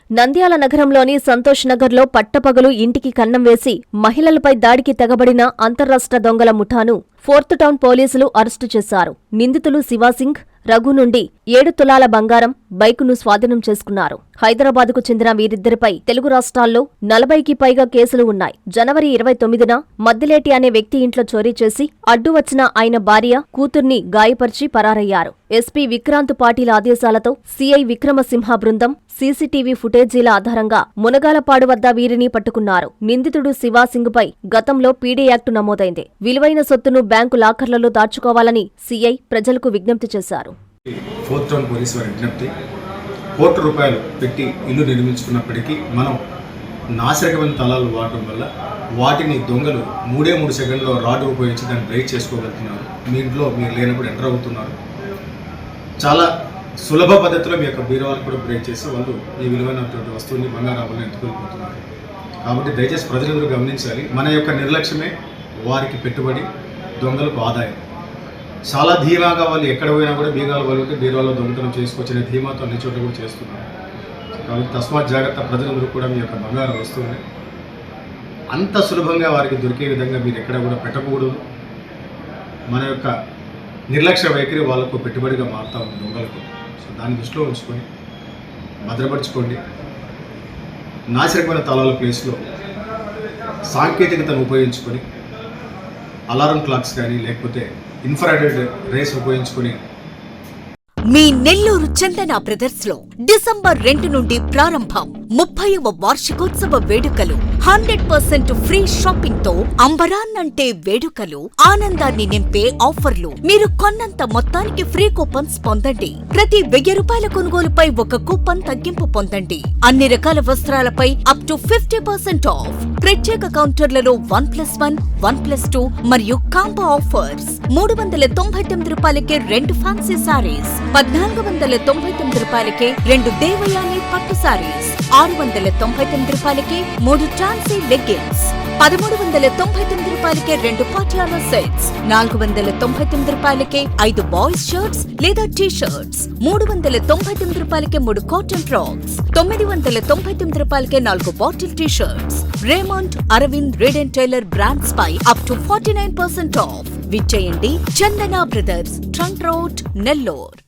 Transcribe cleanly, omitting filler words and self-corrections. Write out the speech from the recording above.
నంద్యాల నగరంలోని సంతోష్ నగర్లో పట్టపగలు ఇంటికి కన్నం వేసి మహిళలపై దాడికి తెగబడిన అంతర్రాష్ట్ర దొంగల ముఠాను ఫోర్త్ టౌన్ పోలీసులు అరెస్టు చేశారు. నిందితులు శివాసింగ్, రఘు నుండి 7 తులాల బంగారం, బైకును స్వాధీనం చేసుకున్నారు. హైదరాబాద్కు చెందిన వీరిద్దరిపై తెలుగు రాష్ట్రాల్లో 40కి పైగా కేసులు ఉన్నాయి. జనవరి 29న మద్దిలేటి అనే వ్యక్తి ఇంట్లో చోరీ చేసి అడ్డు వచ్చిన ఆయన భార్య, కూతుర్ని గాయపరిచి పరారయ్యారు. ఎస్పీ విక్రాంత్ పాటిల్ ఆదేశాలతో సీఐ విక్రమసింహ బృందం సీసీటీవీ ఫుటేజీల ఆధారంగా మునగాలపాడు వద్ద వీరిని పట్టుకున్నారు. నిందితుడు శివాసింగ్పై గతంలో పీడీ యాక్టు నమోదైంది. విలువైన సొత్తును బ్యాంకు లాకర్లలో దాచుకోవాలని సీఐ ప్రజలకు విజ్ఞప్తి చేశారు. ఫోర్త్ టౌన్ పోలీసు వారి విజ్ఞప్తి, ₹1,00,00,000 పెట్టి ఇల్లు నిర్మించుకున్నప్పటికీ మనం నాసిరకమైన తలాలు వాడటం వల్ల వాటిని దొంగలు 3 సెకండ్లో రాడ్ ఉపయోగించి దాన్ని బ్రేక్ చేసుకోగలుగుతున్నారు. మీ ఇంట్లో మీరు లేనప్పుడు ఎంటర్ అవుతున్నారు. చాలా సులభ పద్ధతిలో మీ యొక్క బీరువాలు కూడా బ్రేక్ చేసి వాళ్ళు ఈ విలువైనటువంటి వస్తువుని బంగారాలను ఎత్తుకెళ్ళిపోతున్నారు. కాబట్టి దయచేసి ప్రజలందరూ గమనించాలి, మన యొక్క నిర్లక్ష్యమే వారికి పెట్టుబడి, దొంగలకు ఆదాయం. చాలా ధీమాగా వాళ్ళు ఎక్కడ పోయినా కూడా బీగాలు వాళ్ళకి బీరువాలో దొంగతనం చేసుకోవచ్చనే ధీమాతో అన్ని చోట్ల కూడా చేస్తున్నారు. కాబట్టి తస్మాత్ జాగ్రత్త, ప్రజలందరూ కూడా మీ యొక్క బంగారు వస్తువుని అంత సులభంగా వారికి దొరికే విధంగా మీరు ఎక్కడ కూడా పెట్టకూడదు. మన యొక్క నిర్లక్ష్య వైఖరి వాళ్ళకు పెట్టుబడిగా మారుతా ఉంది దొంగలకు. సో దాన్ని దృష్టిలో ఉంచుకొని భద్రపరచుకోండి. నాసిరకమైన తలాల ప్లేస్లో సాంకేతికతను ఉపయోగించుకొని అలారం క్లాక్స్ కానీ లేకపోతే ఇన్ఫ్రారెడ్ రేస్ ఉపయోగించుకొని మీ నెల్లూరు చందన బ్రదర్స్ లో డిసెంబర్ 2 నుండి ప్రారంభం 30వ వార్షికోత్సవ వేడుకలు. 100% ఫ్రీ షాపింగ్ తో అంబరాన్నంటే వేడుకలు, ఆనందాన్ని నింపే ఆఫర్లు. మీరు కొన్నంత మొత్తానికి ఫ్రీ కూపన్స్ పొందండి. ప్రతి ₹1000 కొనుగోలుపై ఒక కూపన్ తగ్గింపు పొందండి. అన్ని రకాల వస్త్రాలపై అప్ టు 50% ఆఫ్. ప్రత్యేక కౌంటర్లలో 1+1, 1+2 మరియు కాంబో ఆఫర్స్. ₹399కే 2 ఫ్యాన్సీ సారీస్, ₹1,499కే 2 దేవయాని పట్టు సారీస్, ₹699కే 3 ట్రాన్సీ లెగ్గిన్స్, ₹1,399కే 2 పాటియాలా సెట్స్, ₹499కే 5 బాయ్స్ షర్ట్స్ లేదా టీ షర్ట్స్, ₹399కే 3 కాటన్ ఫ్రాక్స్, ₹999కే 4 bottle T shirts. Raymond, Arvind, Reid and Taylor brands పై అప్ టు 49% ఆఫ్. విచ్చేయండి Chandana brothers, trunk road, Nellore.